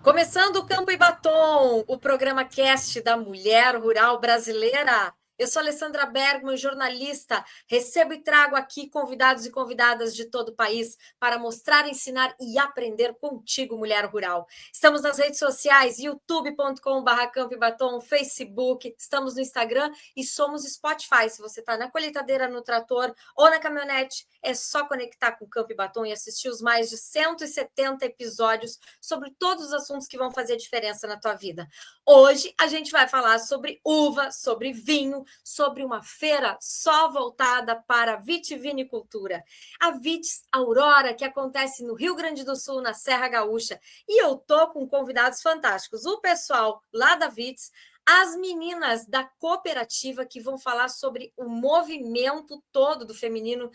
Começando o Campo e Batom, o programa cast da mulher rural brasileira. Eu sou Alessandra Bergman, jornalista. Recebo e trago aqui convidados e convidadas de todo o país para mostrar, ensinar e aprender contigo, mulher rural. Estamos nas redes sociais, youtube.com/Campo e Batom, Facebook, estamos no Instagram e somos Spotify. Se você está na colheitadeira, no trator ou na caminhonete, é só conectar com o Campo e Batom e assistir os mais de 170 episódios sobre todos os assuntos que vão fazer diferença na tua vida. Hoje a gente vai falar sobre uva, sobre vinho, sobre uma feira só voltada para a vitivinicultura. A Vitis Aurora, que acontece no Rio Grande do Sul, na Serra Gaúcha. E eu tô com convidados fantásticos. O pessoal lá da Vitis, as meninas da cooperativa que vão falar sobre o movimento todo do feminino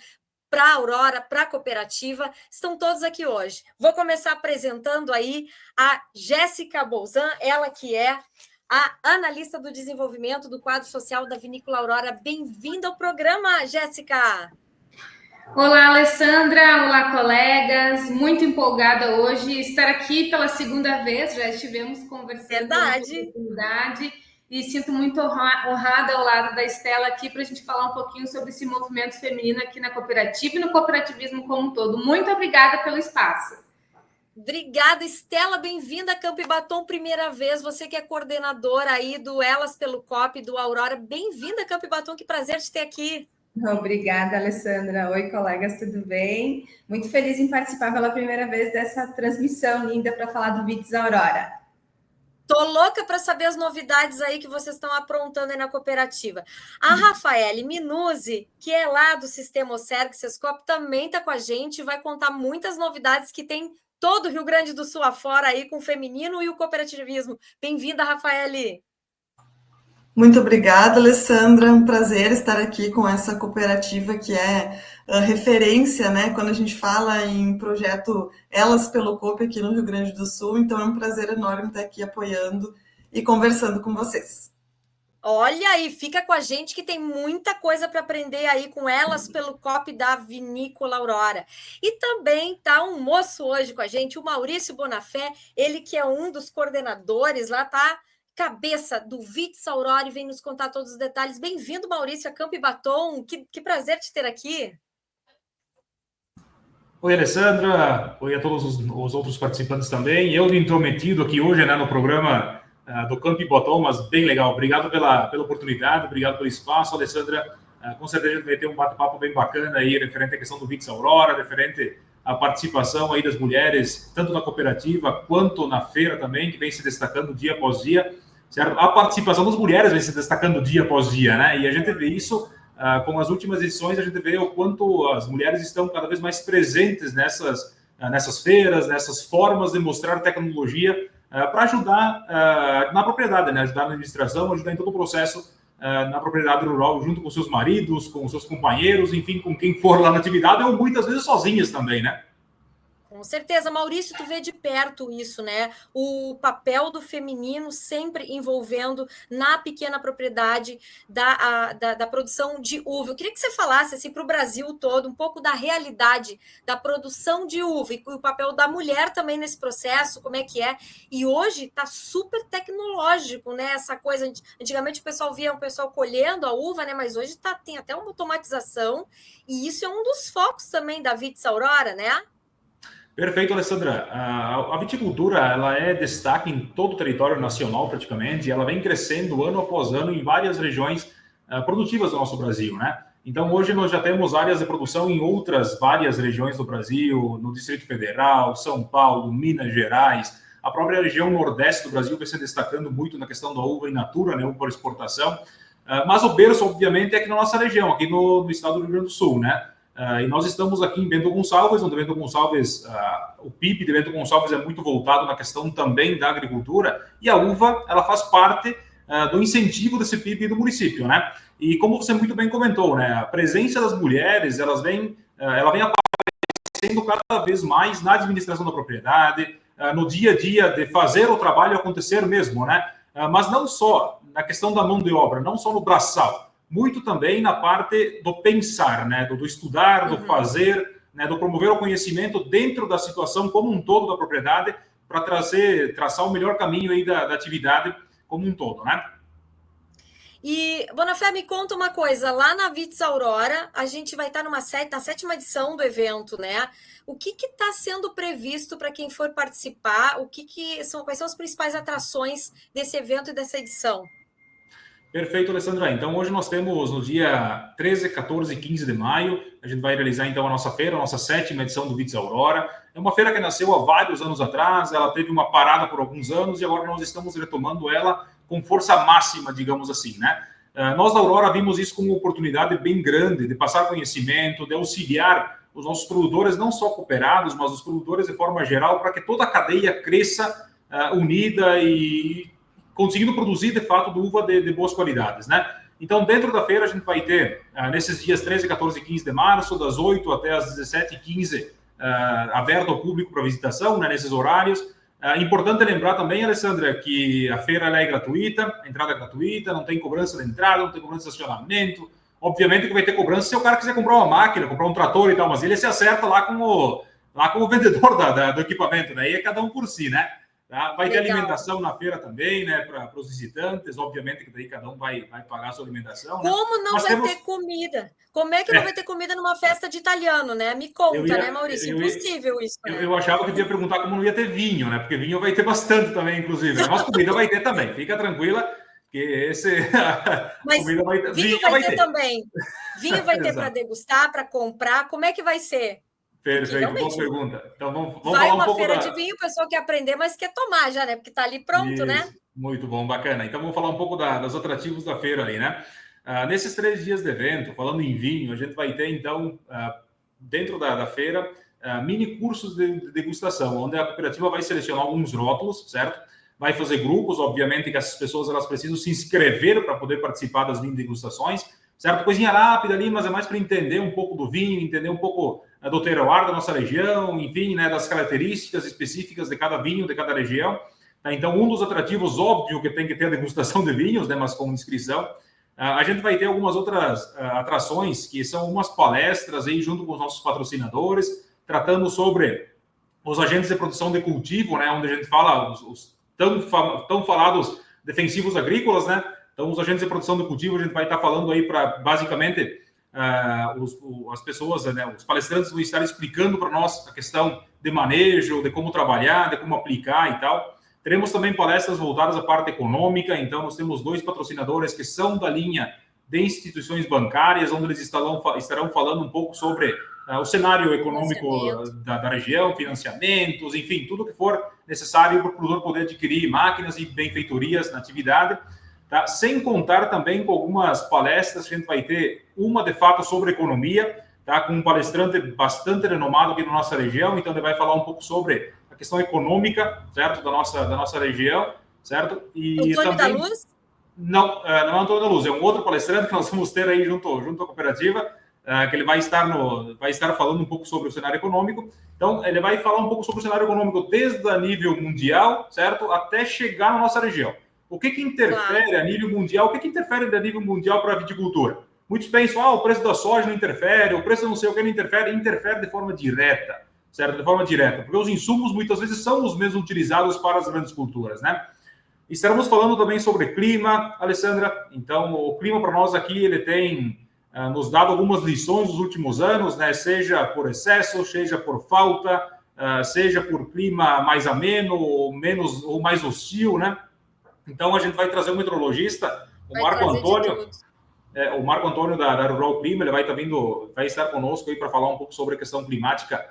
para a Aurora, para a cooperativa, estão todos aqui hoje. Vou começar apresentando aí a Jéssica Bolzan, ela que é a analista do desenvolvimento do quadro social da Vinícola Aurora. Bem-vinda ao programa, Jéssica! Olá, Alessandra! Olá, colegas! Muito empolgada hoje estar aqui pela segunda vez, já estivemos conversando. Verdade! E sinto muito honrada ao lado da Estela aqui para a gente falar um pouquinho sobre esse movimento feminino aqui na cooperativa e no cooperativismo como um todo. Muito obrigada pelo espaço. Obrigada, Estela, bem-vinda a Campo e Batom, primeira vez, você que é coordenadora aí do Elas pelo COP, do Aurora, bem-vinda a Campo e Batom, que prazer te ter aqui. Obrigada, Alessandra. Oi, colegas, tudo bem? Muito feliz em participar pela primeira vez dessa transmissão linda para falar do Vitis Aurora. Tô louca para saber as novidades aí que vocês estão aprontando aí na cooperativa. A Rafaele Minuzzi, que é lá do Sistema Ocerg Sescop, também está com a gente e vai contar muitas novidades que tem todo o Rio Grande do Sul afora aí com o feminino e o cooperativismo. Bem-vinda, Rafaele! Muito obrigada, Alessandra. Um prazer estar aqui com essa cooperativa que é referência, né? Quando a gente fala em projeto Elas pelo COP aqui no Rio Grande do Sul. Então é um prazer enorme estar aqui apoiando e conversando com vocês. Olha aí, fica com a gente que tem muita coisa para aprender aí com Elas pelo COP da Vinícola Aurora. E também tá um moço hoje com a gente, o Maurício Bonafé, ele que é um dos coordenadores lá, tá? Cabeça do Vitis Aurora e vem nos contar todos os detalhes. Bem-vindo, Maurício, a Campo e Batom. Que prazer te ter aqui. Oi, Alessandra. Oi a todos os outros participantes também. Eu me intrometido aqui hoje, né, no programa do Campo e Batom, mas bem legal. Obrigado pela oportunidade, obrigado pelo espaço, Alessandra. Com certeza a gente vai ter um bate-papo bem bacana aí, referente à questão do Vitis Aurora, referente à participação aí das mulheres, tanto na cooperativa quanto na feira também, que vem se destacando dia após dia. Certo? A participação das mulheres vem se destacando dia após dia, né? E a gente vê isso com as últimas edições, a gente vê o quanto as mulheres estão cada vez mais presentes nessas feiras, nessas formas de mostrar tecnologia para ajudar na propriedade, né? Ajudar na administração, ajudar em todo o processo na propriedade rural, junto com seus maridos, com seus companheiros, enfim, com quem for lá na atividade, ou muitas vezes sozinhas também, né? Com certeza, Maurício, tu vê de perto isso, né? O papel do feminino sempre envolvendo na pequena propriedade da produção de uva. Eu queria que você falasse assim, para o Brasil todo um pouco da realidade da produção de uva e o papel da mulher também nesse processo, como é que é. E hoje está super tecnológico, né? Essa coisa. Antigamente o pessoal via o pessoal colhendo a uva, né? Mas hoje tem até uma automatização, e isso é um dos focos também da Vitis Aurora, né? Perfeito, Alessandra. A viticultura, ela é destaque em todo o território nacional praticamente, e ela vem crescendo ano após ano em várias regiões produtivas do nosso Brasil, né? Então hoje nós já temos áreas de produção em outras várias regiões do Brasil, no Distrito Federal, São Paulo, Minas Gerais, a própria região nordeste do Brasil vem se destacando muito na questão da uva in natura, né, uva para exportação, mas o berço, obviamente, é aqui na nossa região, aqui no estado do Rio Grande do Sul, né? E nós estamos aqui em Bento Gonçalves, onde Bento Gonçalves, o PIB de Bento Gonçalves é muito voltado na questão também da agricultura, e a uva, ela faz parte do incentivo desse PIB do município, né? E como você muito bem comentou, né, a presença das mulheres, ela vem aparecendo cada vez mais na administração da propriedade, no dia a dia de fazer o trabalho acontecer mesmo, né? Mas não só na questão da mão de obra, não só no braçal, muito também na parte do pensar, né, do estudar, do fazer, né, do promover o conhecimento dentro da situação como um todo da propriedade, para traçar o melhor caminho aí da atividade como um todo, né? E, Bonafé, me conta uma coisa, lá na Vitz Aurora, a gente vai estar na 7ª edição do evento, né? O que está sendo previsto para quem for participar? Quais são as principais atrações desse evento e dessa edição? Perfeito, Alessandra. Então, hoje nós temos no dia 13, 14 e 15 de maio, a gente vai realizar então a nossa feira, a nossa 7ª edição do Vitz Aurora. É uma feira que nasceu há vários anos atrás, ela teve uma parada por alguns anos e agora nós estamos retomando ela com força máxima, digamos assim, né? Nós da Aurora vimos isso como uma oportunidade bem grande de passar conhecimento, de auxiliar os nossos produtores, não só cooperados, mas os produtores de forma geral, para que toda a cadeia cresça unida e conseguindo produzir, de fato, uva de boas qualidades, né? Então, dentro da feira, a gente vai ter, nesses dias 13, 14 e 15 de março, das 8 até as 17h15, aberto ao público para visitação, né, nesses horários. Importante lembrar também, Alessandra, que a feira é gratuita, a entrada é gratuita, não tem cobrança de entrada, não tem cobrança de estacionamento. Obviamente que vai ter cobrança se o cara quiser comprar uma máquina, comprar um trator e tal, mas ele se acerta lá com o vendedor do equipamento, né? E é cada um por si, né? Tá? Vai ter alimentação na feira também, né? Para os visitantes, obviamente que daí cada um vai pagar a sua alimentação. Como não vai ter comida? Como é que não vai ter comida numa festa de italiano, né? Me conta, né, Maurício? Impossível isso, né? Eu achava que eu ia perguntar como não ia ter vinho, né? Porque vinho vai ter bastante também, inclusive. Mas comida vai ter também, fica tranquila, que Mas comida vai ter. Vinho vai ter também. Vinho vai ter para degustar, para comprar. Como é que vai ser? Perfeito, boa pergunta. Então vamos vai falar uma feira de vinho, o pessoal quer aprender, mas quer tomar já, né? Porque está ali pronto, isso, né? Muito bom, bacana. Então vamos falar um pouco dos atrativos da feira ali, né? Nesses 3 dias de evento, falando em vinho, a gente vai ter, então, dentro da feira, mini cursos de degustação, onde a cooperativa vai selecionar alguns rótulos, certo? Vai fazer grupos, obviamente que essas pessoas elas precisam se inscrever para poder participar das mini degustações, certo? Coisinha rápida ali, mas é mais para entender um pouco do vinho, entender um pouco do terroir da nossa região, enfim, né, das características específicas de cada vinho, de cada região. Tá? Então, um dos atrativos, óbvio, que tem que ter a degustação de vinhos, né, mas com inscrição. A gente vai ter algumas outras atrações, que são umas palestras aí junto com os nossos patrocinadores, tratando sobre os agentes de produção de cultivo, né, onde a gente fala os tão falados defensivos agrícolas, né? Então, os agentes de produção de cultivo, a gente vai estar falando aí para, basicamente, as pessoas, né, os palestrantes vão estar explicando para nós a questão de manejo, de como trabalhar, de como aplicar e tal. Teremos também palestras voltadas à parte econômica, então nós temos 2 patrocinadores que são da linha de instituições bancárias, onde eles estarão falando um pouco sobre o cenário econômico da região, financiamentos, enfim, tudo que for necessário para o produtor poder adquirir máquinas e benfeitorias na atividade. Tá? Sem contar também com algumas palestras que a gente vai ter, uma de fato sobre economia, tá? Com um palestrante bastante renomado aqui na nossa região, então ele vai falar um pouco sobre a questão econômica, certo, da nossa região, certo? E Antônio também... da Luz? Não é Antônio da Luz, é um outro palestrante que nós vamos ter aí junto à cooperativa, que ele vai estar falando um pouco sobre o cenário econômico. Então, ele vai falar um pouco sobre o cenário econômico desde a nível mundial, certo, até chegar na nossa região. O que interfere a nível mundial? O que interfere a nível mundial para a viticultura? Muitos pensam, o preço da soja não interfere, o preço não sei o que não interfere. Interfere de forma direta, certo? De forma direta, porque os insumos muitas vezes são os mesmos utilizados para as grandes culturas, né? Estaremos falando também sobre clima, Alessandra. Então, o clima para nós aqui, ele tem nos dado algumas lições nos últimos anos, né? Seja por excesso, seja por falta, seja por clima mais ameno ou mais hostil, né? Então, a gente vai trazer um meteorologista, o Marco Antônio, da Rural Clima, ele vai estar conosco aí para falar um pouco sobre a questão climática,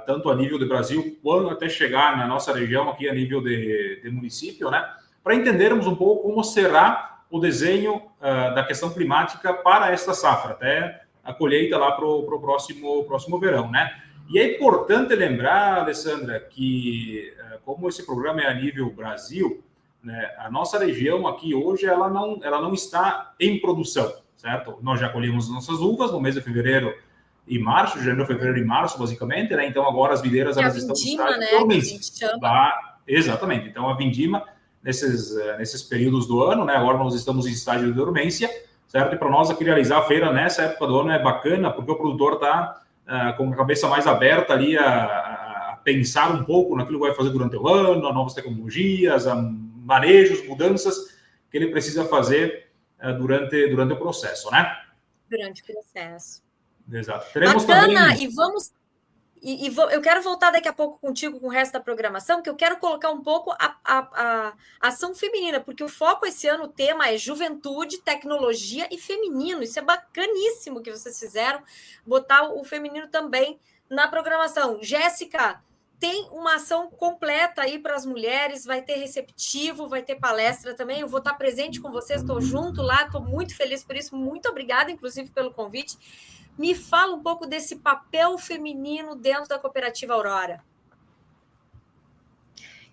tanto a nível do Brasil, quanto até chegar na nossa região aqui a nível de município, né? Para entendermos um pouco como será o desenho da questão climática para esta safra, até a colheita lá para o próximo verão, né? E é importante lembrar, Alessandra, que como esse programa é a nível Brasil, né, a nossa região aqui hoje ela não está em produção, certo? Nós já colhemos nossas uvas no mês de fevereiro e março, janeiro, fevereiro e março, basicamente, né? Então agora as videiras elas estão no estágio dormência. Exatamente. Então a vindima nesses períodos do ano, né? Agora nós estamos em estágio de dormência, certo? E para nós aqui realizar a feira nessa época do ano é bacana, porque o produtor está com a cabeça mais aberta ali a pensar um pouco naquilo que vai fazer durante o ano, as novas tecnologias, manejos, mudanças que ele precisa fazer durante o processo, né? Durante o processo. Exato. Teremos Bacana, também... e vamos... eu quero voltar daqui a pouco contigo com o resto da programação, que eu quero colocar um pouco a ação feminina, porque o foco esse ano, o tema é juventude, tecnologia e feminino. Isso é bacaníssimo que vocês fizeram, botar o feminino também na programação. Jéssica, tem uma ação completa aí para as mulheres, vai ter receptivo, vai ter palestra também. Eu vou estar presente com vocês, estou junto lá, estou muito feliz por isso. Muito obrigada, inclusive, pelo convite. Me fala um pouco desse papel feminino dentro da Cooperativa Aurora.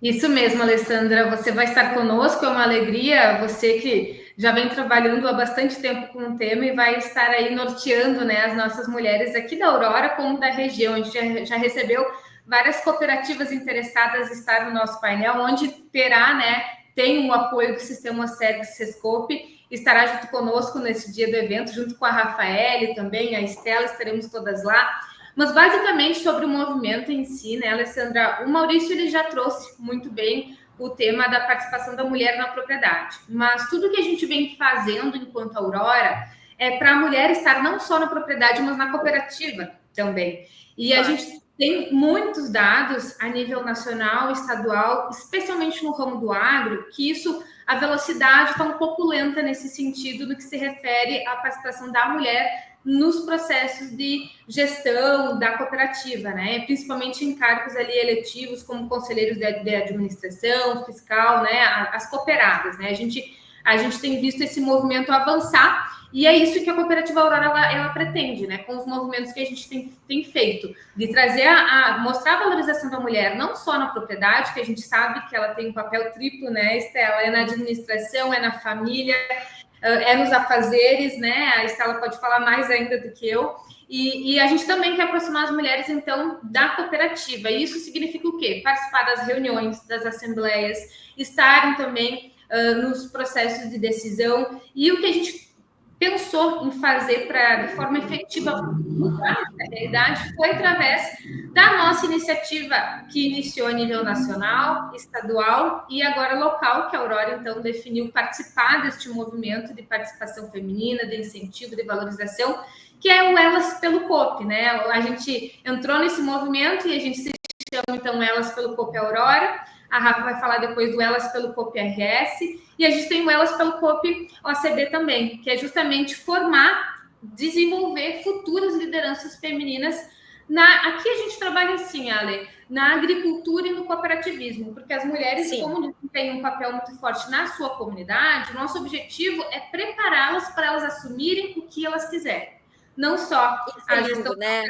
Isso mesmo, Alessandra. Você vai estar conosco, é uma alegria. Você que já vem trabalhando há bastante tempo com o tema e vai estar aí norteando, né, as nossas mulheres aqui da Aurora como da região. A gente já recebeu várias cooperativas interessadas em estar no nosso painel, onde terá, né, tem o apoio do Sistema Service Sescope, estará junto conosco nesse dia do evento, junto com a Rafaele também, a Estela, estaremos todas lá. Mas basicamente sobre o movimento em si, né, Alessandra, o Maurício ele já trouxe muito bem o tema da participação da mulher na propriedade. Mas tudo que a gente vem fazendo enquanto Aurora é para a mulher estar não só na propriedade, mas na cooperativa também. E a gente tem muitos dados a nível nacional, estadual, especialmente no ramo do agro, que isso, a velocidade está um pouco lenta nesse sentido no que se refere à participação da mulher nos processos de gestão da cooperativa, né? Principalmente em cargos ali eletivos, como conselheiros de administração, fiscal, né? As cooperadas, né? A gente tem visto esse movimento avançar e é isso que a Cooperativa Aurora ela pretende, né? Com os movimentos que a gente tem feito, de trazer mostrar a valorização da mulher, não só na propriedade, que a gente sabe que ela tem um papel triplo, né, Estela? É na administração, é na família, é nos afazeres, né? A Estela pode falar mais ainda do que eu. E a gente também quer aproximar as mulheres, então, da cooperativa. E isso significa o quê? Participar das reuniões, das assembleias, estarem também nos processos de decisão. E o que a gente pensou em fazer para, de forma efetiva, mudar essa realidade foi através da nossa iniciativa, que iniciou a nível nacional, estadual e agora local, que a Aurora, então, definiu participar deste movimento de participação feminina, de incentivo, de valorização, que é o Elas pelo COP, né? A gente entrou nesse movimento e a gente se chama, então, Elas pelo COP Aurora. A Rafa vai falar depois do Elas pelo COP RS. E a gente tem o Elas pelo COP OCB também, que é justamente formar, desenvolver futuras lideranças femininas. Aqui a gente trabalha assim, Ale, na agricultura e no cooperativismo, porque as mulheres, Sim, como têm um papel muito forte na sua comunidade, o nosso objetivo é prepará-las para elas assumirem o que elas quiserem. Não só a gestão, né,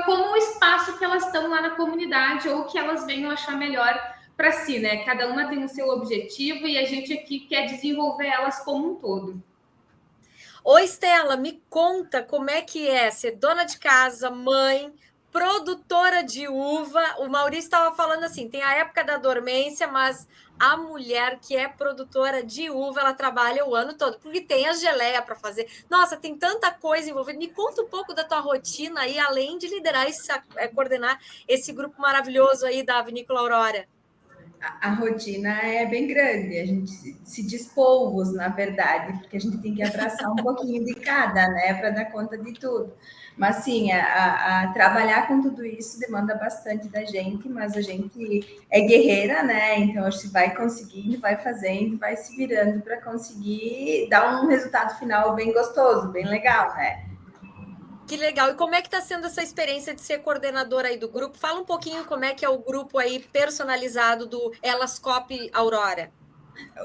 como o espaço que elas estão lá na comunidade ou que elas venham achar melhor para si, né? Cada uma tem o seu objetivo e a gente aqui quer desenvolver elas como um todo. Ô, Estela, me conta como é que é ser dona de casa, mãe, produtora de uva. O Maurício estava falando assim, tem a época da dormência, mas a mulher que é produtora de uva, ela trabalha o ano todo, porque tem a geleia para fazer. Nossa, tem tanta coisa envolvida. Me conta um pouco da tua rotina aí, além de liderar e coordenar esse grupo maravilhoso aí da Vinícola Aurora. A rotina é bem grande, a gente se dispôs, na verdade, porque a gente tem que abraçar um pouquinho de cada, né, para dar conta de tudo. Mas sim, a trabalhar com tudo isso demanda bastante da gente, mas a gente é guerreira, né? Então a gente vai conseguindo, vai fazendo, vai se virando para conseguir dar um resultado final bem gostoso, bem legal, né? Que legal. E como é que está sendo essa experiência de ser coordenadora aí do grupo? Fala um pouquinho como é que é o grupo aí personalizado do Elas COP Aurora.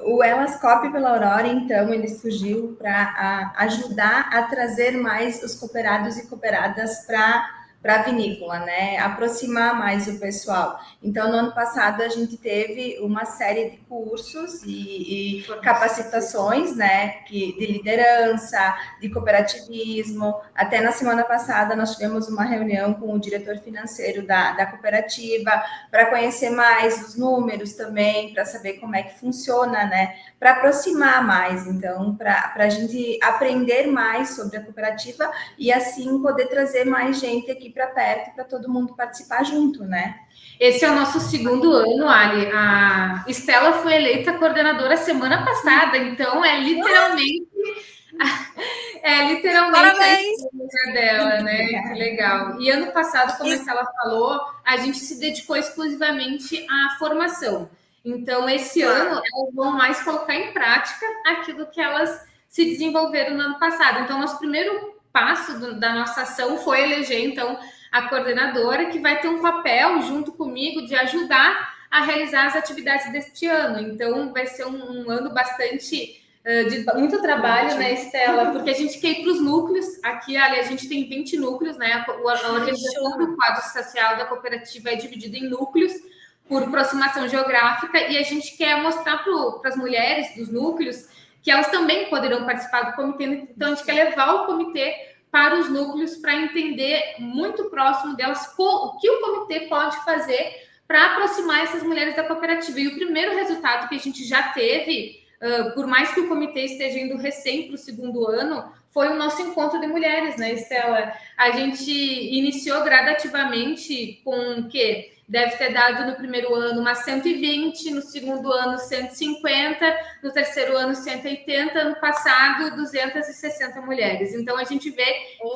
O Elas COP pela Aurora, então, ele surgiu para ajudar a trazer mais os cooperados e cooperadas para a vinícola, né? Aproximar mais o pessoal. Então, no ano passado, a gente teve uma série de cursos e capacitações, né? De liderança, de cooperativismo. Até na semana passada, nós tivemos uma reunião com o diretor financeiro da cooperativa para conhecer mais os números também, para saber como é que funciona, né? Para aproximar mais, então, para a gente aprender mais sobre a cooperativa e assim poder trazer mais gente aqui para perto para todo mundo participar junto, né? Esse é o nosso segundo ano, Ali. A Estela foi eleita coordenadora semana passada, então é literalmente Parabéns! a história dela, né? Que legal. E ano passado, como a Estela falou, a gente se dedicou exclusivamente à formação. Então, esse ano, elas vão mais colocar em prática aquilo que elas se desenvolveram no ano passado. Então, nosso primeiro passo da nossa ação foi eleger, então, a coordenadora, que vai ter um papel, junto comigo, de ajudar a realizar as atividades deste ano. Então, vai ser um ano bastante de muito trabalho, né, Estela? Porque a gente quer ir para os núcleos. Aqui, ali, a gente tem 20 núcleos, né? A organização do quadro social da cooperativa é dividida em núcleos por aproximação geográfica, e a gente quer mostrar para as mulheres dos núcleos que elas também poderão participar do comitê. Então, a gente quer levar o comitê para os núcleos para entender muito próximo delas o que o comitê pode fazer para aproximar essas mulheres da cooperativa. E o primeiro resultado que a gente já teve, por mais que o comitê esteja indo recém para o segundo ano, foi o nosso encontro de mulheres, né, Estela? A gente iniciou gradativamente com o quê? Deve ter dado no primeiro ano umas 120, no segundo ano 150, no terceiro ano 180, ano passado 260 mulheres. Então a gente vê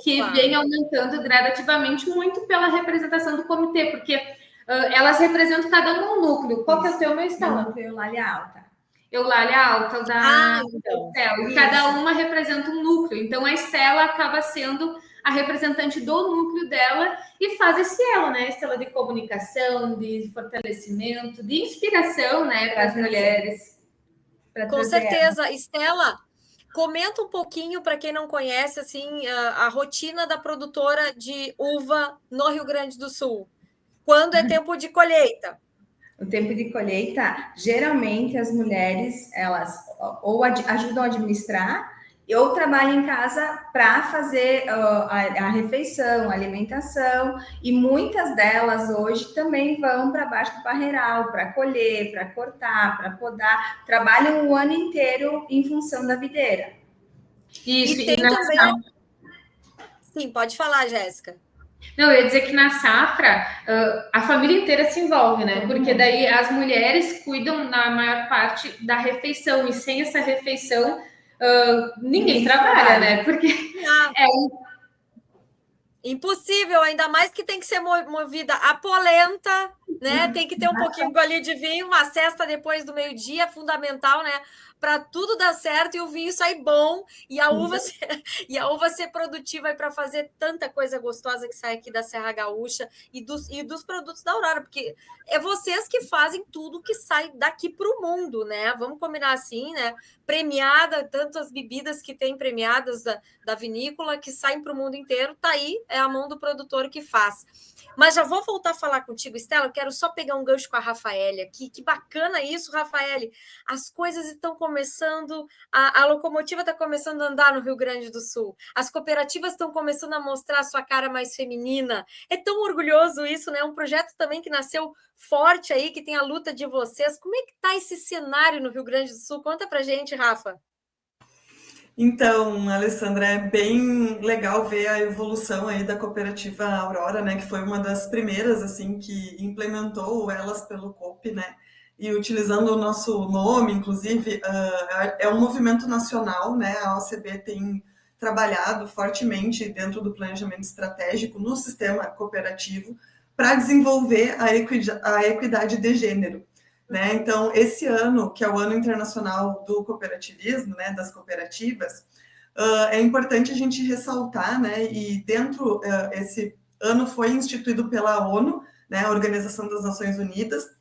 que vem aumentando gradativamente, muito pela representação do comitê, porque elas representam cada um núcleo. Qual que é o teu, meu Estela? Eu Eulália Alta. Eulália Alta, da Estela. E cada uma representa um núcleo. Então a Estela acaba sendo a representante do núcleo dela e faz esse elo, né, Estela, de comunicação, de fortalecimento, de inspiração, né, para as mulheres. Com certeza. Estela, comenta um pouquinho, para quem não conhece, assim, a rotina da produtora de uva no Rio Grande do Sul. Quando é tempo de colheita? O tempo de colheita, geralmente as mulheres, elas ou ajudam a administrar, ou trabalham em casa para fazer a refeição, a alimentação, e muitas delas hoje também vão para baixo do parreiral, para colher, para cortar, para podar, trabalham o ano inteiro em função da videira. Isso, e tem também... Sim, pode falar, Jéssica. Não, eu ia dizer que na safra a família inteira se envolve, né? Porque daí as mulheres cuidam na maior parte da refeição, e sem essa refeição ninguém trabalha, né? Porque impossível, ainda mais que tem que ser movida a polenta, né? Tem que ter um pouquinho de golinho de vinho, uma cesta depois do meio-dia, é fundamental, né? Para tudo dar certo e o vinho sair bom e a uva ser produtiva para fazer tanta coisa gostosa que sai aqui da Serra Gaúcha e dos produtos da Aurora, porque é vocês que fazem tudo que sai daqui para o mundo, né? Vamos combinar assim, né? Premiada, tantas bebidas que tem premiadas da vinícola que saem para o mundo inteiro, tá aí, é a mão do produtor que faz. Mas já vou voltar a falar contigo, Estela, eu quero só pegar um gancho com a Rafaele aqui. Que bacana isso, Rafaele. As coisas estão começando, a locomotiva está começando a andar no Rio Grande do Sul. As cooperativas estão começando a mostrar a sua cara mais feminina. É tão orgulhoso isso, né? Um projeto também que nasceu forte aí, que tem a luta de vocês. Como é que está esse cenário no Rio Grande do Sul? Conta pra gente, Rafa. Então, Alessandra, é bem legal ver a evolução aí da cooperativa Aurora, né, que foi uma das primeiras, assim, que implementou Elas pelo COP, né, e utilizando o nosso nome, inclusive, é um movimento nacional, né, a OCB tem trabalhado fortemente dentro do planejamento estratégico no sistema cooperativo para desenvolver a equidade de gênero. Né? Então, esse ano, que é o Ano Internacional do Cooperativismo, né, das cooperativas, é importante a gente ressaltar, né, e dentro, esse ano foi instituído pela ONU, né, a Organização das Nações Unidas.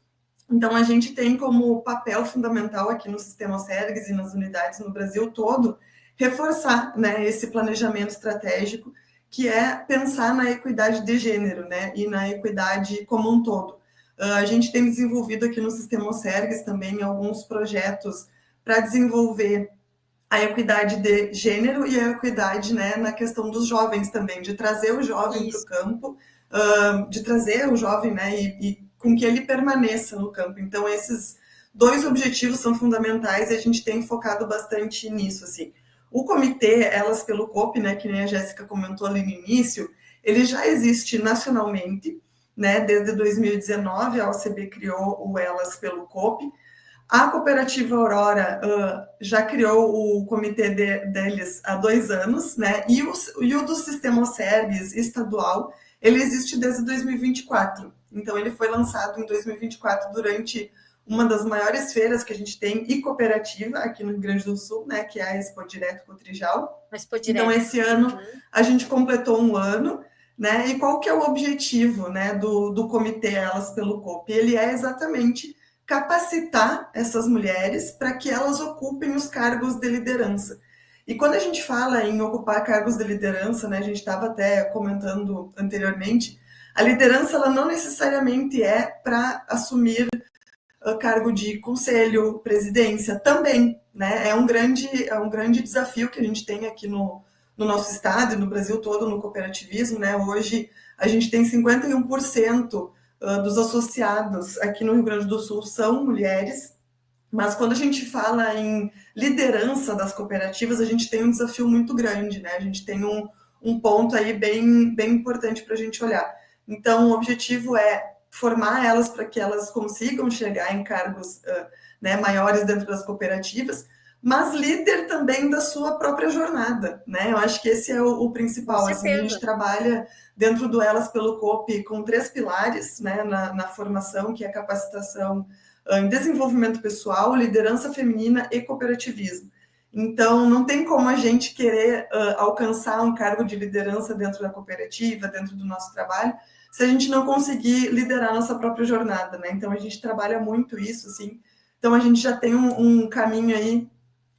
Então, a gente tem como papel fundamental aqui no Sistema SERGS e nas unidades no Brasil todo, reforçar, né, esse planejamento estratégico, que é pensar na equidade de gênero, né, e na equidade como um todo. A gente tem desenvolvido aqui no Sistema SERGS também alguns projetos para desenvolver a equidade de gênero e a equidade, né, na questão dos jovens também, de trazer o jovem para o campo, de trazer o jovem, né, e com que ele permaneça no campo. Então, esses dois objetivos são fundamentais e a gente tem focado bastante nisso, assim. O comitê Elas pelo COP, né, que nem a Jéssica comentou ali no início, ele já existe nacionalmente, né? Desde 2019, a OCB criou o Elas pelo COP. A cooperativa Aurora já criou o comitê deles há 2 anos, né? E o do Sistema OSERGS estadual, ele existe desde 2024. Então, ele foi lançado em 2024 durante uma das maiores feiras que a gente tem e cooperativa aqui no Rio Grande do Sul, né? Que é a Expo Direto Cotrijal. Então, esse ano a gente completou 1 ano, né? E qual que é o objetivo, né, do comitê Elas pelo COP? Ele é exatamente capacitar essas mulheres para que elas ocupem os cargos de liderança. E quando a gente fala em ocupar cargos de liderança, né, a gente estava até comentando anteriormente, a liderança ela não necessariamente é para assumir cargo de conselho, presidência, também, né? É um grande desafio que a gente tem aqui no nosso estado e no Brasil todo no cooperativismo, né? Hoje a gente tem 51% dos associados aqui no Rio Grande do Sul são mulheres, mas quando a gente fala em liderança das cooperativas, a gente tem um desafio muito grande, né? A gente tem um ponto aí bem importante para a gente olhar. Então, o objetivo é formar elas para que elas consigam chegar em cargos né, maiores dentro das cooperativas, mas líder também da sua própria jornada, né? Eu acho que esse é o principal. Assim, a gente trabalha dentro do Elas pelo COP com 3 pilares, né, na formação, que é a capacitação em desenvolvimento pessoal, liderança feminina e cooperativismo. Então, não tem como a gente querer alcançar um cargo de liderança dentro da cooperativa, dentro do nosso trabalho, se a gente não conseguir liderar a nossa própria jornada, né? Então, a gente trabalha muito isso, assim. Então, a gente já tem um caminho aí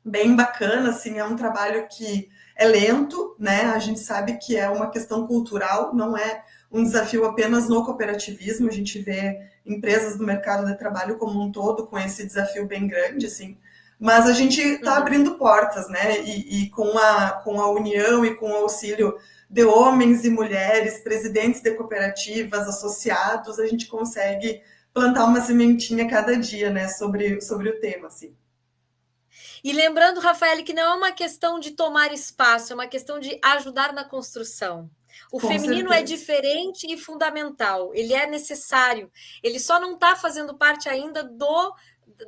bem bacana, assim, é um trabalho que é lento, né? A gente sabe que é uma questão cultural, não é um desafio apenas no cooperativismo, a gente vê empresas do mercado de trabalho como um todo com esse desafio bem grande, assim, mas a gente está abrindo portas, né? E com a união e com o auxílio de homens e mulheres, presidentes de cooperativas, associados, a gente consegue plantar uma sementinha cada dia, né, sobre o tema, assim. E lembrando, Rafael, que não é uma questão de tomar espaço, é uma questão de ajudar na construção. O feminino é diferente e fundamental, ele é necessário, ele só não está fazendo parte ainda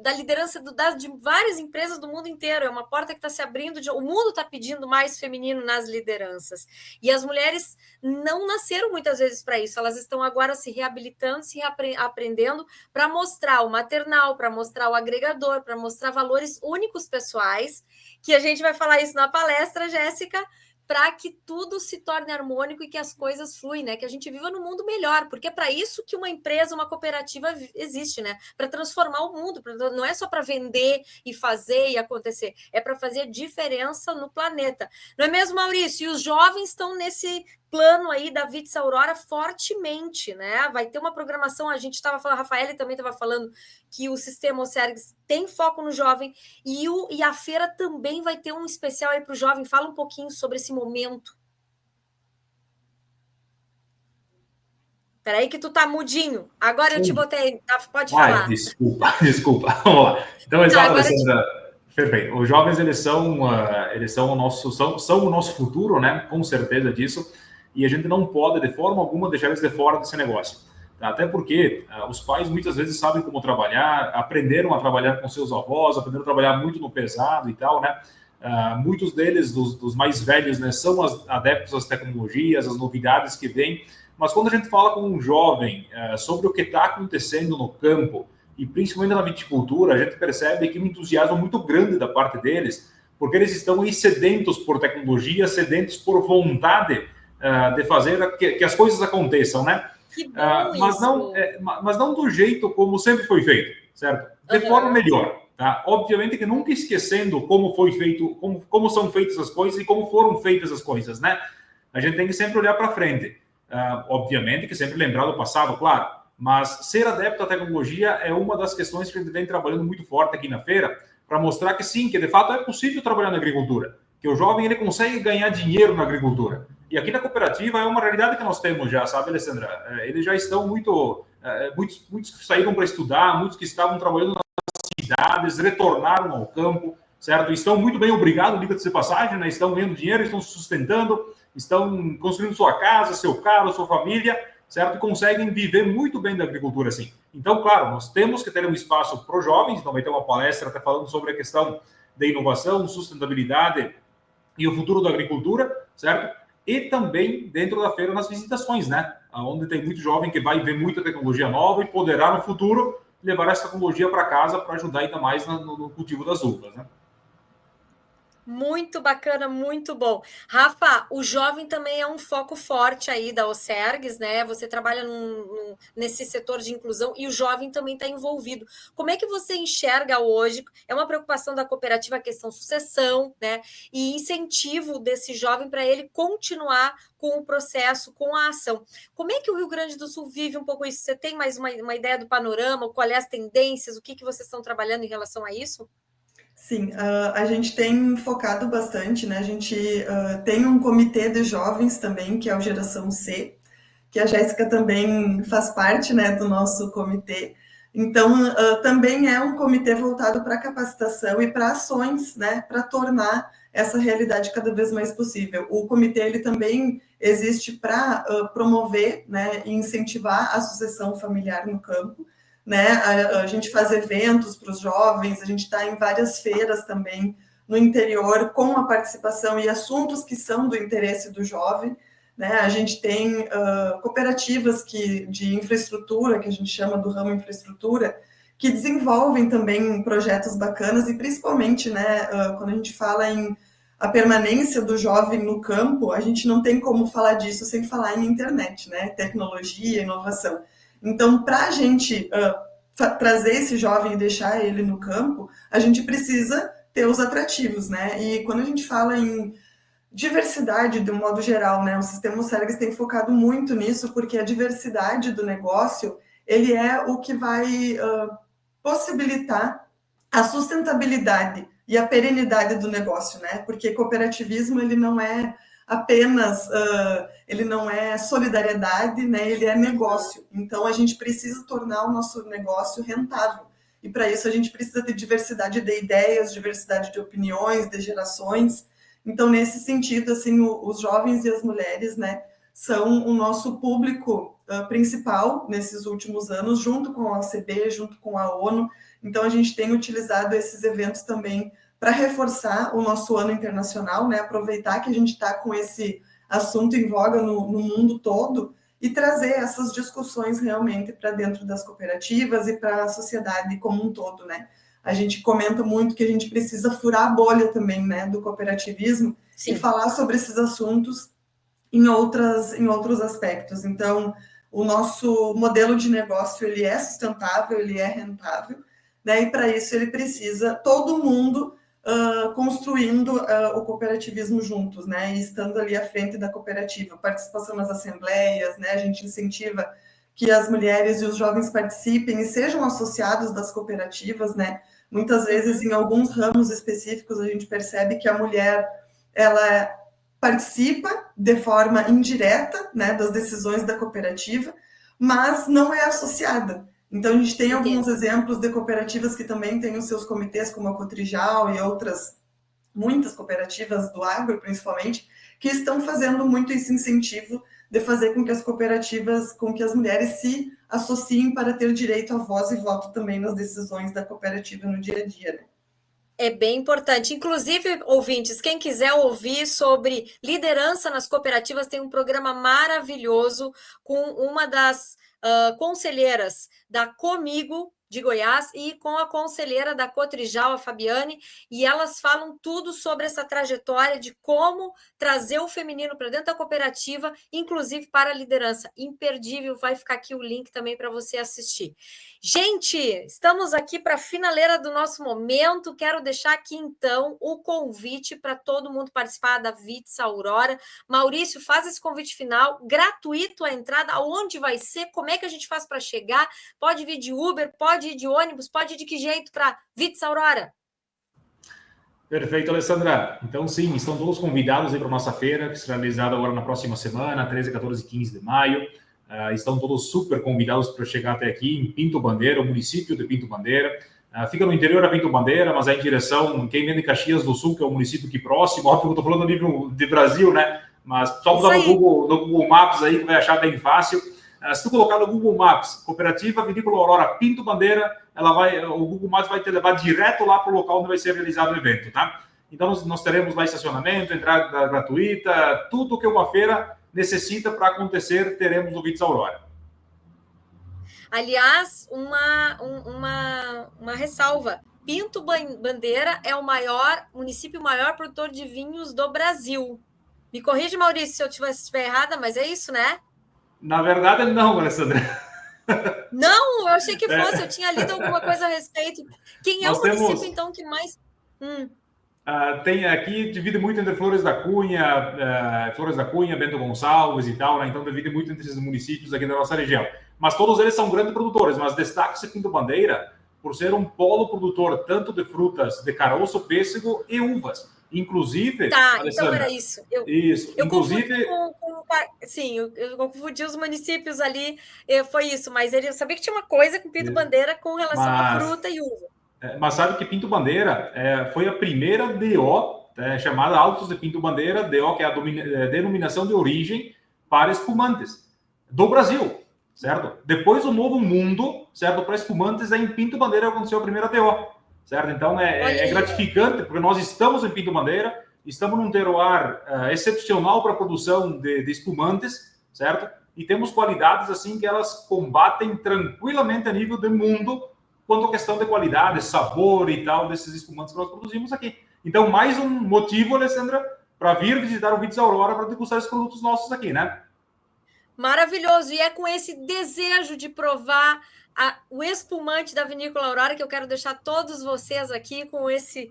da liderança de várias empresas do mundo inteiro, é uma porta que está se abrindo, o mundo está pedindo mais feminino nas lideranças, e as mulheres não nasceram muitas vezes para isso, elas estão agora se reabilitando, se aprendendo para mostrar o maternal, para mostrar o agregador, para mostrar valores únicos pessoais, que a gente vai falar isso na palestra, Jéssica, para que tudo se torne harmônico e que as coisas fluem, né? Que a gente viva num mundo melhor, porque é para isso que uma empresa, uma cooperativa existe, né? Para transformar o mundo, não é só para vender e fazer e acontecer, é para fazer diferença no planeta. Não é mesmo, Maurício? E os jovens estão nesse plano aí da Vitz Aurora fortemente, né? Vai ter uma programação, a gente estava falando, a Rafael também estava falando que o Sistema OSERGS tem foco no jovem e a feira também vai ter um especial aí para o jovem. Fala um pouquinho sobre esse momento. Peraí que tu tá mudinho. Agora eu te botei, pode falar. Desculpa. Vamos lá. Então, exato, Alessandra. Perfeito. Os jovens, eles são o nosso futuro, né? Com certeza disso. E a gente não pode, de forma alguma, deixar eles de fora desse negócio. Até porque os pais muitas vezes sabem como trabalhar, aprenderam a trabalhar com seus avós, aprenderam a trabalhar muito no pesado e tal, né? Muitos deles, dos mais velhos, né, são adeptos às tecnologias, às novidades que vêm. Mas quando a gente fala com um jovem sobre o que está acontecendo no campo, e principalmente na viticultura, a gente percebe que um entusiasmo muito grande da parte deles, porque eles estão aí sedentos por tecnologia, sedentos por vontade de fazer que as coisas aconteçam, né? Que bom mas não do jeito como sempre foi feito, certo? De forma melhor, tá? Obviamente que nunca esquecendo como foi feito, como são feitas as coisas e como foram feitas as coisas, né? A gente tem que sempre olhar para frente. Obviamente que sempre lembrar do passado, claro, mas ser adepto à tecnologia é uma das questões que a gente vem trabalhando muito forte aqui na feira, para mostrar que sim, que de fato é possível trabalhar na agricultura, que o jovem ele consegue ganhar dinheiro na agricultura. E aqui na cooperativa é uma realidade que nós temos já, sabe, Alessandra? Eles já estão muitos que saíram para estudar, muitos que estavam trabalhando nas cidades, retornaram ao campo, certo? Estão muito bem, obrigado, diga-se de passagem, né? Estão ganhando dinheiro, estão se sustentando, estão construindo sua casa, seu carro, sua família, certo? E conseguem viver muito bem da agricultura, assim. Então, claro, nós temos que ter um espaço para os jovens, então vai ter uma palestra até falando sobre a questão da inovação, sustentabilidade e o futuro da agricultura, certo? E também dentro da feira nas visitações, né? Onde tem muito jovem que vai ver muita tecnologia nova e poderá no futuro levar essa tecnologia para casa para ajudar ainda mais no cultivo das uvas, né? Muito bacana, muito bom. Rafa, o jovem também é um foco forte aí da OCERGS, né? Você trabalha nesse setor de inclusão e o jovem também está envolvido. Como é que você enxerga hoje? É uma preocupação da cooperativa a questão sucessão, né? E incentivo desse jovem para ele continuar com o processo, com a ação. Como é que o Rio Grande do Sul vive um pouco isso? Você tem mais uma ideia do panorama? Quais as tendências? O que vocês estão trabalhando em relação a isso? Sim, a gente tem focado bastante, né? A gente tem um comitê de jovens também, que é o Geração C, que a Jéssica também faz parte, né, do nosso comitê. Então, também é um comitê voltado para capacitação e para ações, né, para tornar essa realidade cada vez mais possível. O comitê ele também existe para promover, né, e incentivar a sucessão familiar no campo. Né? A gente faz eventos para os jovens, a gente está em várias feiras também no interior com a participação e assuntos que são do interesse do jovem. Né? A gente tem cooperativas de infraestrutura, que a gente chama do ramo infraestrutura, que desenvolvem também projetos bacanas e principalmente, né, quando a gente fala em a permanência do jovem no campo, a gente não tem como falar disso sem falar em internet, né? Tecnologia, inovação. Então, para a gente trazer esse jovem e deixar ele no campo, a gente precisa ter os atrativos, né? E quando a gente fala em diversidade, de um modo geral, né? O Sistema OCERGS tem focado muito nisso, porque a diversidade do negócio, ele é o que vai possibilitar a sustentabilidade e a perenidade do negócio, né? Porque cooperativismo, ele não é apenas, ele não é solidariedade, né? Ele é negócio. Então, a gente precisa tornar o nosso negócio rentável. E, para isso, a gente precisa ter diversidade de ideias, diversidade de opiniões, de gerações. Então, nesse sentido, assim, os jovens e as mulheres, né, são o nosso público principal nesses últimos anos, junto com a OCB, junto com a ONU. Então, a gente tem utilizado esses eventos também para reforçar o nosso ano internacional, né? Aproveitar que a gente está com esse assunto em voga no mundo todo e trazer essas discussões realmente para dentro das cooperativas e para a sociedade como um todo, né? A gente comenta muito que a gente precisa furar a bolha também, né, do cooperativismo. Sim. E falar sobre esses assuntos em outros aspectos. Então, o nosso modelo de negócio, ele é sustentável, ele é rentável, né? E para isso ele precisa todo mundo construindo o cooperativismo juntos, né? E estando ali à frente da cooperativa, participação nas assembleias, né? A gente incentiva que as mulheres e os jovens participem e sejam associados das cooperativas, né? Muitas vezes, em alguns ramos específicos, a gente percebe que a mulher, ela participa de forma indireta, né, das decisões da cooperativa, mas não é associada. Então, a gente tem alguns exemplos de cooperativas que também têm os seus comitês, como a Cotrijal e outras, muitas cooperativas do agro, principalmente, que estão fazendo muito esse incentivo de fazer com que as cooperativas, com que as mulheres se associem para ter direito a voz e voto também nas decisões da cooperativa no dia a dia, né? É bem importante. Inclusive, ouvintes, quem quiser ouvir sobre liderança nas cooperativas, tem um programa maravilhoso com uma das conselheiras da Comigo, de Goiás, e com a conselheira da Cotrijal, a Fabiane, e elas falam tudo sobre essa trajetória de como trazer o feminino para dentro da cooperativa, inclusive para a liderança. Imperdível, vai ficar aqui o link também para você assistir. Gente, estamos aqui para a finaleira do nosso momento. Quero deixar aqui, então, o convite para todo mundo participar da VITS Aurora. Maurício, faz esse convite final, gratuito a entrada, aonde vai ser, como é que a gente faz para chegar? Pode vir de Uber, pode ir de ônibus, pode ir de que jeito para VITS Aurora? Perfeito, Alessandra. Então, sim, estão todos convidados para a nossa feira, que será realizada agora na próxima semana, 13, 14 e 15 de maio. Estão todos super convidados para chegar até aqui em Pinto Bandeira, o município de Pinto Bandeira. Fica no interior da Pinto Bandeira, mas é em direção, quem vem de Caxias do Sul, que é o município aqui próximo, óbvio que eu estou falando a nível de Brasil, né? Mas só mudar no Google Maps aí, que vai achar bem fácil. Se tu colocar no Google Maps, Cooperativa Vinícola Aurora Pinto Bandeira, o Google Maps vai te levar direto lá para o local onde vai ser realizado o evento, tá? Então, nós teremos lá estacionamento, entrada gratuita, tudo que uma feira necessita para acontecer, teremos no Vitz Aurora. Aliás, uma ressalva. Pinto Bandeira é o município maior produtor de vinhos do Brasil. Me corrige, Maurício, se eu estiver errada, mas é isso, né? Na verdade, não, Alessandra. Não, eu achei que fosse, eu tinha lido alguma coisa a respeito. Quem é o município, então, que mais... Tem aqui, divide muito entre Flores da Cunha, Bento Gonçalves e tal, né? Então divide muito entre esses municípios aqui da nossa região. Mas todos eles são grandes produtores, mas destaca-se Pinto Bandeira por ser um polo produtor tanto de frutas de caroço, pêssego e uvas. Inclusive... Tá, então era isso. Eu inclusive... Sim, eu confundi os municípios ali, foi isso, mas eu sabia que tinha uma coisa com Pinto Bandeira com relação à fruta e uva. Mas sabe que Pinto Bandeira foi a primeira DO, chamada Altos de Pinto Bandeira, DO, que é a denominação de origem para espumantes do Brasil, certo? Depois o Novo Mundo, certo? Para espumantes, em Pinto Bandeira aconteceu a primeira DO, certo? Então é gratificante, porque nós estamos em Pinto Bandeira, estamos num terroir excepcional para a produção de espumantes, certo? E temos qualidades assim que elas combatem tranquilamente a nível do mundo quanto à questão de qualidade, sabor e tal desses espumantes que nós produzimos aqui. Então, mais um motivo, Alessandra, para vir visitar o Vitz Aurora para degustar os produtos nossos aqui, né? Maravilhoso! E é com esse desejo de provar o espumante da Vinícola Aurora que eu quero deixar todos vocês aqui com esse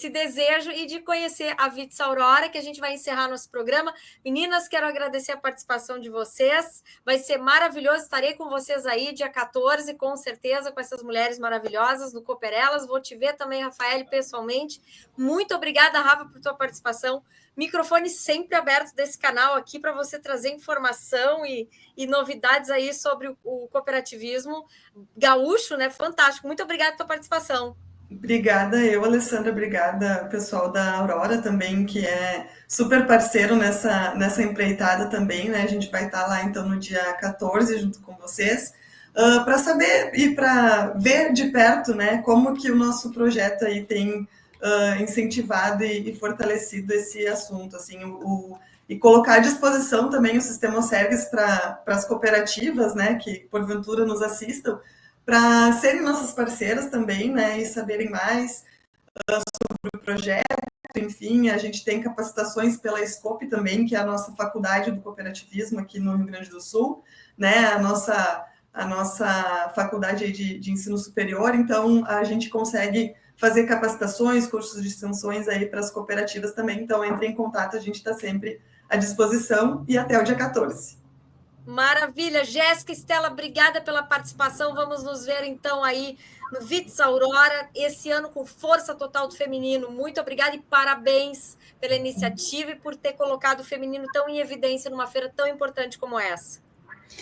desejo e de conhecer a Vitz Aurora, que a gente vai encerrar nosso programa. Meninas, quero agradecer a participação de vocês. Vai ser maravilhoso. Estarei com vocês aí dia 14, com certeza, com essas mulheres maravilhosas no Cooperelas. Vou te ver também, Rafael, pessoalmente. Muito obrigada, Rafa, por tua participação. Microfone sempre aberto desse canal aqui para você trazer informação e novidades aí sobre o cooperativismo gaúcho, né? Fantástico. Muito obrigada pela tua participação. Obrigada, Alessandra, obrigada, pessoal da Aurora também, que é super parceiro nessa empreitada também, né? A gente vai estar lá, então, no dia 14, junto com vocês, para saber e para ver de perto, né, como que o nosso projeto aí tem incentivado e fortalecido esse assunto, assim, e colocar à disposição também o Sistema Sergues para as cooperativas, né, que porventura nos assistam, para serem nossas parceiras também, né, e saberem mais sobre o projeto. Enfim, a gente tem capacitações pela Scope também, que é a nossa faculdade do cooperativismo aqui no Rio Grande do Sul, né, a nossa faculdade de ensino superior. Então, a gente consegue fazer capacitações, cursos de extensões aí para as cooperativas também. Então, entre em contato, a gente está sempre à disposição e até o dia 14. Maravilha. Jéssica, Estela, obrigada pela participação. Vamos nos ver, então, aí no Vitz Aurora, esse ano com força total do feminino. Muito obrigada e parabéns pela iniciativa e por ter colocado o feminino tão em evidência numa feira tão importante como essa.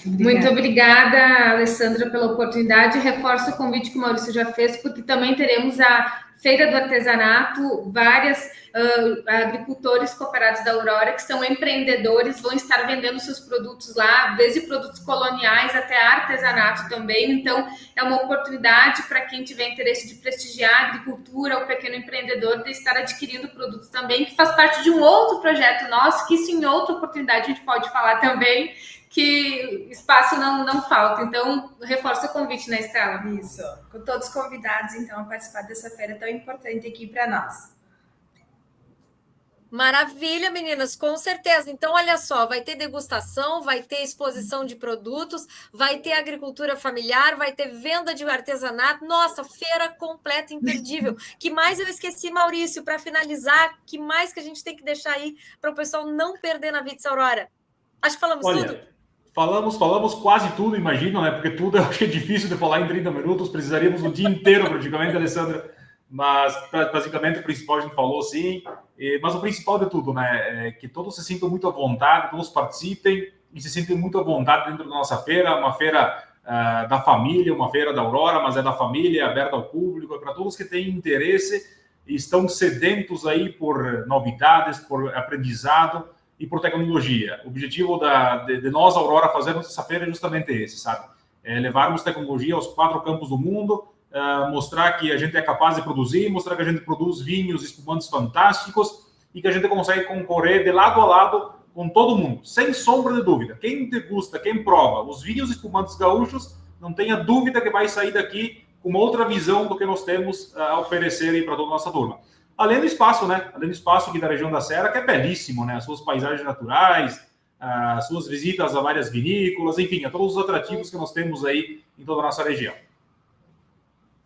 Muito obrigada, Alessandra, pela oportunidade. Reforço o convite que o Maurício já fez, porque também teremos a Feira do Artesanato, várias agricultores cooperados da Aurora, que são empreendedores, vão estar vendendo seus produtos lá, desde produtos coloniais até artesanato também. Então, é uma oportunidade para quem tiver interesse de prestigiar a agricultura, o pequeno empreendedor, de estar adquirindo produtos também, que faz parte de um outro projeto nosso, que isso em outra oportunidade a gente pode falar também, que espaço não falta. Então, reforço o convite, né, Estela? Isso, com todos convidados, então, a participar dessa feira tão importante aqui para nós. Maravilha, meninas, com certeza. Então, olha só, vai ter degustação, vai ter exposição de produtos, vai ter agricultura familiar, vai ter venda de artesanato. Nossa, feira completa, imperdível. Que mais eu esqueci, Maurício, para finalizar, que mais que a gente tem que deixar aí para o pessoal não perder na Vitz Aurora? Acho que falamos tudo. Falamos quase tudo, imagino, né? Porque tudo eu acho que é difícil de falar em 30 minutos, precisaríamos o dia inteiro, praticamente, Alessandra. Mas, basicamente, o principal a gente falou, sim. Mas o principal de tudo, né? É que todos se sintam muito à vontade, todos participem e se sentem muito à vontade dentro da nossa feira, uma feira da família, uma feira da Aurora, mas é da família, é aberta ao público, é para todos que têm interesse e estão sedentos aí por novidades, por aprendizado. e por tecnologia. O objetivo de nós, Aurora, fazermos essa feira é justamente esse, sabe? É levarmos tecnologia aos 4 campos do mundo, mostrar que a gente é capaz de produzir, mostrar que a gente produz vinhos espumantes fantásticos e que a gente consegue concorrer de lado a lado com todo mundo, sem sombra de dúvida. Quem degusta, quem prova os vinhos espumantes gaúchos, não tenha dúvida que vai sair daqui com uma outra visão do que nós temos a oferecer aí para toda a nossa turma. Além do espaço, né? Além do espaço aqui da região da Serra, que é belíssimo, né? As suas paisagens naturais, as suas visitas a várias vinícolas, enfim, a todos os atrativos que nós temos aí em toda a nossa região.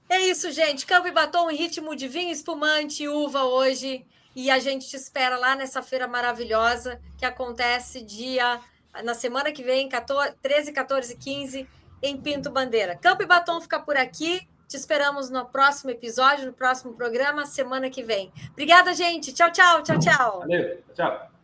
É isso, gente. Campo e Batom em ritmo de vinho espumante e uva hoje. E a gente te espera lá nessa feira maravilhosa que acontece na semana que vem, 13, 14 e 15, em Pinto Bandeira. Campo e Batom fica por aqui. Te esperamos no próximo episódio, no próximo programa, semana que vem. Obrigada, gente. Tchau, tchau, tchau, tchau. Valeu, tchau.